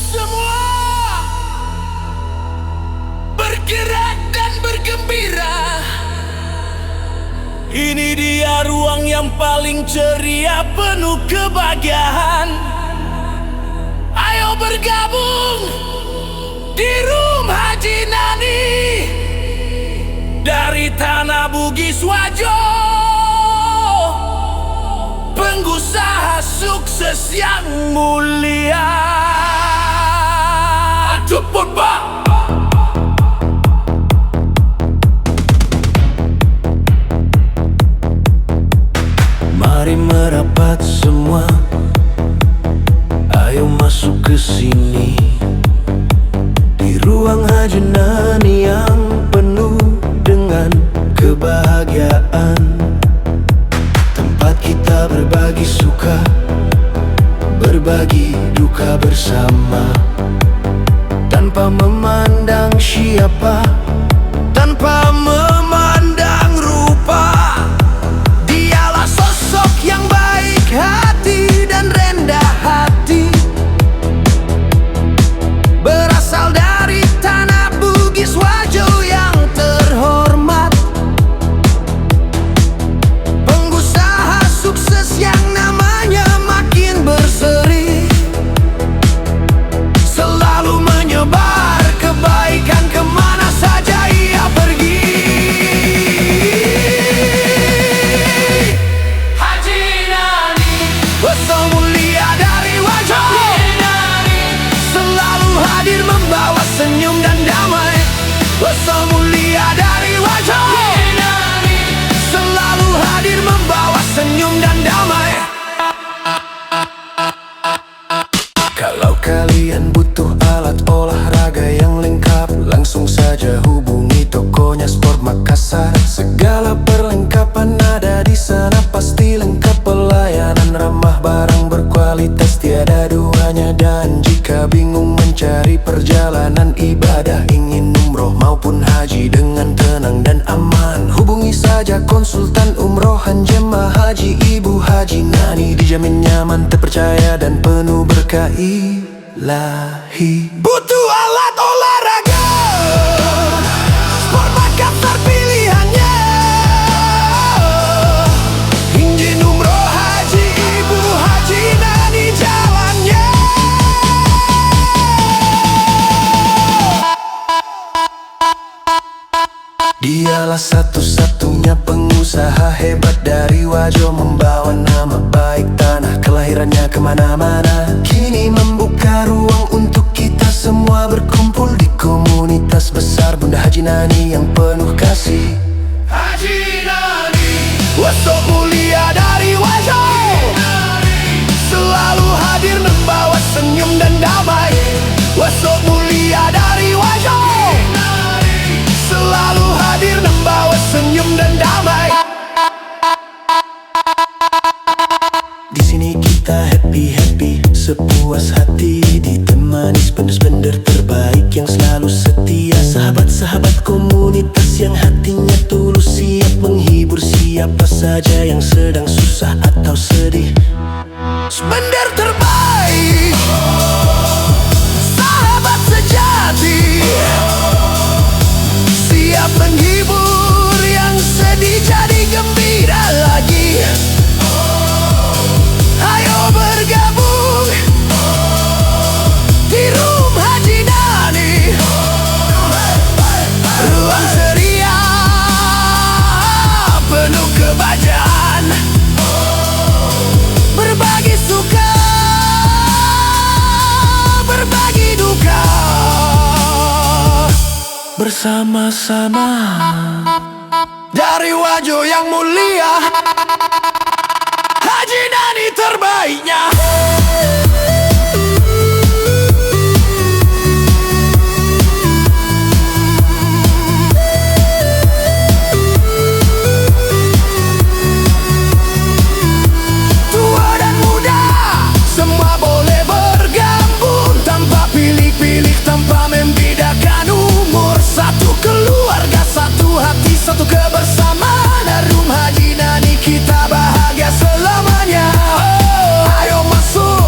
semua bergerak dan bergembira. Ini dia ruang yang paling ceria, penuh kebahagiaan. Ayo bergabung di Room Haji Nani dari Tanah Bugis Wajo, pengusaha sukses yang mulia. Cepet Pak. Mari merapat semua, ayo masuk ke sini di ruang Haji Nani yang penuh dengan kebahagiaan. Tempat kita berbagi suka, berbagi duka bersama, tanpa memandang siapa, tanpa memandang rupa. Dialah sosok yang baik hati dan rendah hati, berasal dari Tanah Bugis Wajo yang terhormat, pengusaha sukses yang namanya makin berseri, selalu menyebar kebaikan kemana saja ia pergi. Haji Nani, besar mulia dari Wajo, selalu hadir membawa senyum dan damai. Besar mulia dari Wajo, selalu hadir membawa senyum dan damai. Kalau kalian butuh alat olahraga yang lengkap, langsung saja hubungi tokonya Sport Makassar. Segala perlengkapan ada di sana, pasti lengkap. Pelayanan ramah, barang berkualitas tiada duanya. Dan jika bingung mencari perjalanan ibadah, ingin umroh maupun haji dengan tenang dan aman, hubungi saja konsultan umrohan jemaah haji Ibu Haji Nani. Dijamin nyaman, terpercaya dan penuh berkah ilahi. Butuh alat olahraga, Sport Makassar pilihannya. Ingin umroh haji Ibu Haji Nani jalannya. Dialah satu-satunya pengusaha hebat dari Wajo, membawa nama baik tanah kelahirannya kemana-mana. Kini membuka ruang untuk kita semua berkumpul di komunitas besar Bunda Haji Nani yang penuh kasih. Haji Nani, wasok mulia dari Wajo, selalu hadir membawa senyum dan damai. Wasok mulia dari Wajo, selalu hadir membawa senyum dan damai. Di sini kita happy sepuas hati, ditemani spender-spender terbaik yang selalu setia. Sahabat-sahabat komunitas yang hatinya tulus, siap menghibur siapa saja yang sedang susah atau sedih. Spender terbaik, sahabat sejati, siap menghibur yang sedih jadi gembira lagi. Ayo bergabung di Room Haji Nani, ruang ceria penuh kebahagiaan, berbagi suka, berbagi duka, bersama-sama dari Wajo yang mulia. Haji Nani terbaiknya. Tua dan muda, semua boleh bergabung, tanpa pilih-pilih, tanpa membedakan umur. Satu keluarga, satu hati, satu kebersamaan. Room Haji Nani, kita bahagia selamanya. Ayo masuk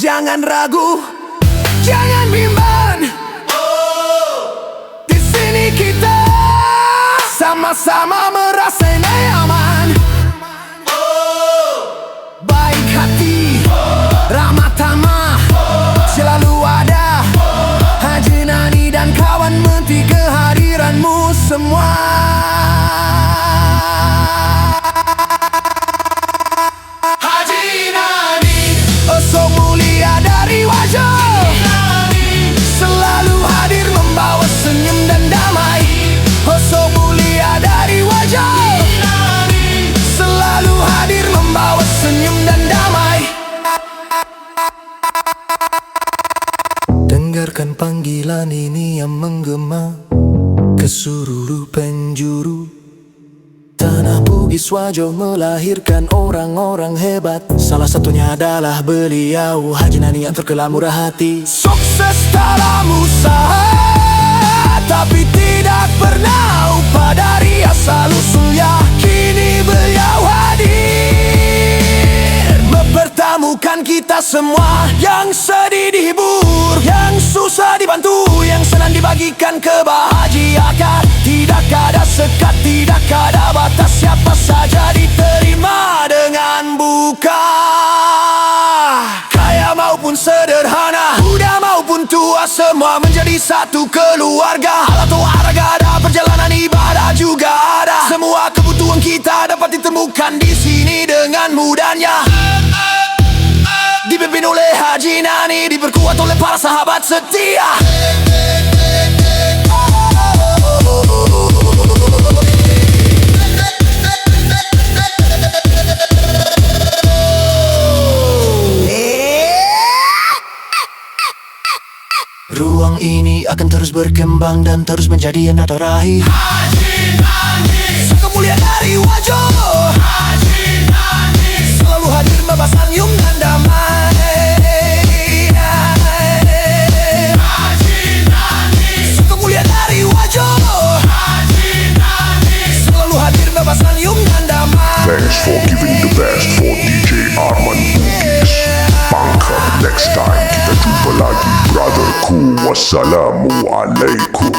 Jangan ragu, jangan bimbang. Di sini kita sama-sama merasa nyaman. Baik hati, ramah tamah, selalu ada. Haji Nani dan kawan menti kehadiranmu semua. Haji Nani, so mulia dari wajah, selalu hadir membawa senyum dan damai. So mulia dari wajah, selalu hadir membawa senyum dan damai. Dengarkan panggilan ini yang menggema ke seluruh penjuru tanah Bugis. Wajo melahirkan orang-orang hebat, salah satunya adalah beliau Haji Nani yang terkenal murah hati. Sukses dalam usaha, tapi tidak pernah upah dari asal usulnya. Kini beliau hadir mempertemukan kita semua. Yang sedih dihibur, yang susah dibantu, yang senang dibagikan kebahagiaan. Tidak ada sekat, tidak ada batas, siapa saja diterima dengan buka. Kaya maupun sederhana, muda maupun tua, semua menjadi satu keluarga. Halal atau olahraga ada, perjalanan ibadah juga ada. Semua kebutuhan kita dapat ditemukan di sini dengan mudahnya. Dipimpin oleh Haji Nani, diperkuat oleh para sahabat setia. Ruang ini akan terus berkembang dan terus menjadi yang tak terakhir. Haji Nani, sang mulia dari wajah, Haji Nani, selalu hadir membawa senyum dan damai. Haji Nani, sang mulia dari wajah, Haji Nani, selalu hadir membawa senyum dan damai. Thanks for giving the best for DJ Arman Bugis. Pangkat next time kita jumpa lagi brotherku. Wassalamualaikum.